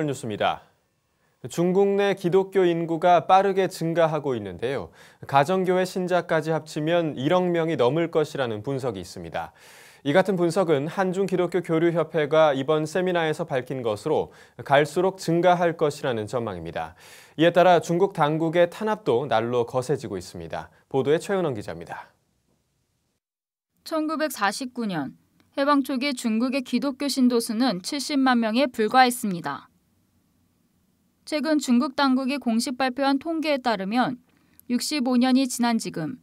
뉴스입니다. 중국 내 기독교 인구가 빠르게 증가하고 있는데요. 가정교회 신자까지 합치면 1억 명이 넘을 것이라는 분석이 있습니다. 이 같은 분석은 한중기독교교류협회가 이번 세미나에서 밝힌 것으로 갈수록 증가할 것이라는 전망입니다. 이에 따라 중국 당국의 탄압도 날로 거세지고 있습니다. 보도에 최은원 기자입니다. 1949년 해방 초기 중국의 기독교 신도 수는 70만 명에 불과했습니다. 최근 중국 당국이 공식 발표한 통계에 따르면 65년이 지난 지금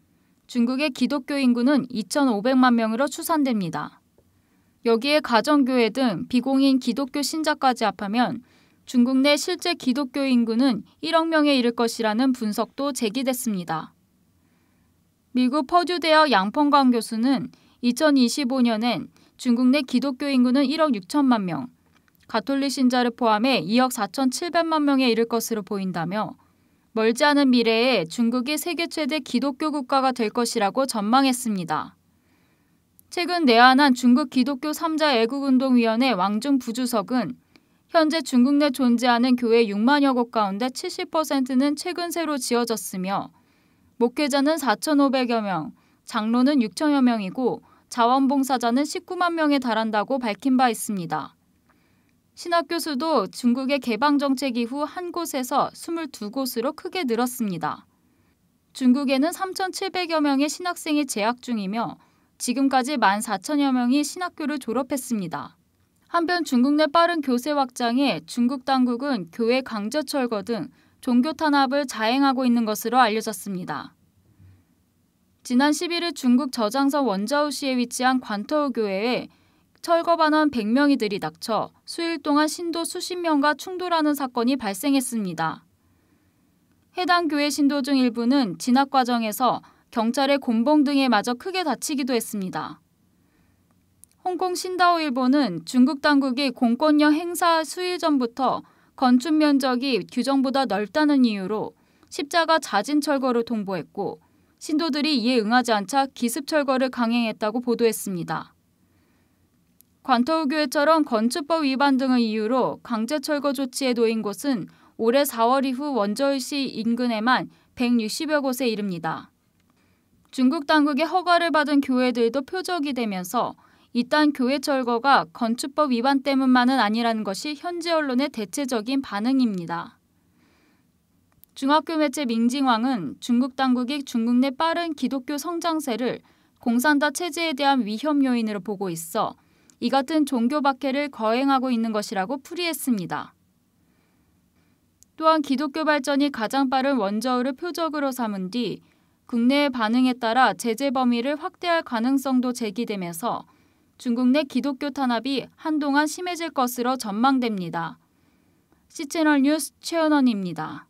중국의 기독교 인구는 2,500만 명으로 추산됩니다. 여기에 가정교회 등 비공인 기독교 신자까지 합하면 중국 내 실제 기독교 인구는 1억 명에 이를 것이라는 분석도 제기됐습니다. 미국 퍼듀 대학 양펑광 교수는 2025년엔 중국 내 기독교 인구는 1억 6천만 명, 가톨릭 신자를 포함해 2억 4,700만 명에 이를 것으로 보인다며 멀지 않은 미래에 중국이 세계 최대 기독교 국가가 될 것이라고 전망했습니다. 최근 내한한 중국 기독교 3자 애국운동위원회 왕중 부주석은 현재 중국 내 존재하는 교회 6만여 곳 가운데 70%는 최근 새로 지어졌으며 목회자는 4,500여 명, 장로는 6천여 명이고 자원봉사자는 19만 명에 달한다고 밝힌 바 있습니다. 신학교 수도 중국의 개방정책 이후 한 곳에서 22곳으로 크게 늘었습니다. 중국에는 3,700여 명의 신학생이 재학 중이며 지금까지 14,000여 명이 신학교를 졸업했습니다. 한편 중국 내 빠른 교세 확장에 중국 당국은 교회 강제 철거 등 종교 탄압을 자행하고 있는 것으로 알려졌습니다. 지난 11일 중국 저장서 원자우시에 위치한 관터우 교회에 철거 반환 100명이 들이닥쳐 수일 동안 신도 수십 명과 충돌하는 사건이 발생했습니다. 해당 교회 신도 중 일부는 진학 과정에서 경찰의 곤봉 등에 맞아 크게 다치기도 했습니다. 홍콩 신다오일보는 중국 당국이 공권력 행사 수일 전부터 건축 면적이 규정보다 넓다는 이유로 십자가 자진 철거를 통보했고 신도들이 이에 응하지 않자 기습 철거를 강행했다고 보도했습니다. 관터우 교회처럼 건축법 위반 등을 이유로 강제 철거 조치에 놓인 곳은 올해 4월 이후 원저우시 인근에만 160여 곳에 이릅니다. 중국 당국의 허가를 받은 교회들도 표적이 되면서 이딴 교회 철거가 건축법 위반 때문만은 아니라는 것이 현지 언론의 대체적인 반응입니다. 중학교 매체 밍징왕은 중국 당국이 중국 내 빠른 기독교 성장세를 공산당 체제에 대한 위험 요인으로 보고 있어 이 같은 종교 박해를 거행하고 있는 것이라고 풀이했습니다. 또한 기독교 발전이 가장 빠른 원저우를 표적으로 삼은 뒤 국내의 반응에 따라 제재 범위를 확대할 가능성도 제기되면서 중국 내 기독교 탄압이 한동안 심해질 것으로 전망됩니다. CCNR 뉴스 최은원입니다.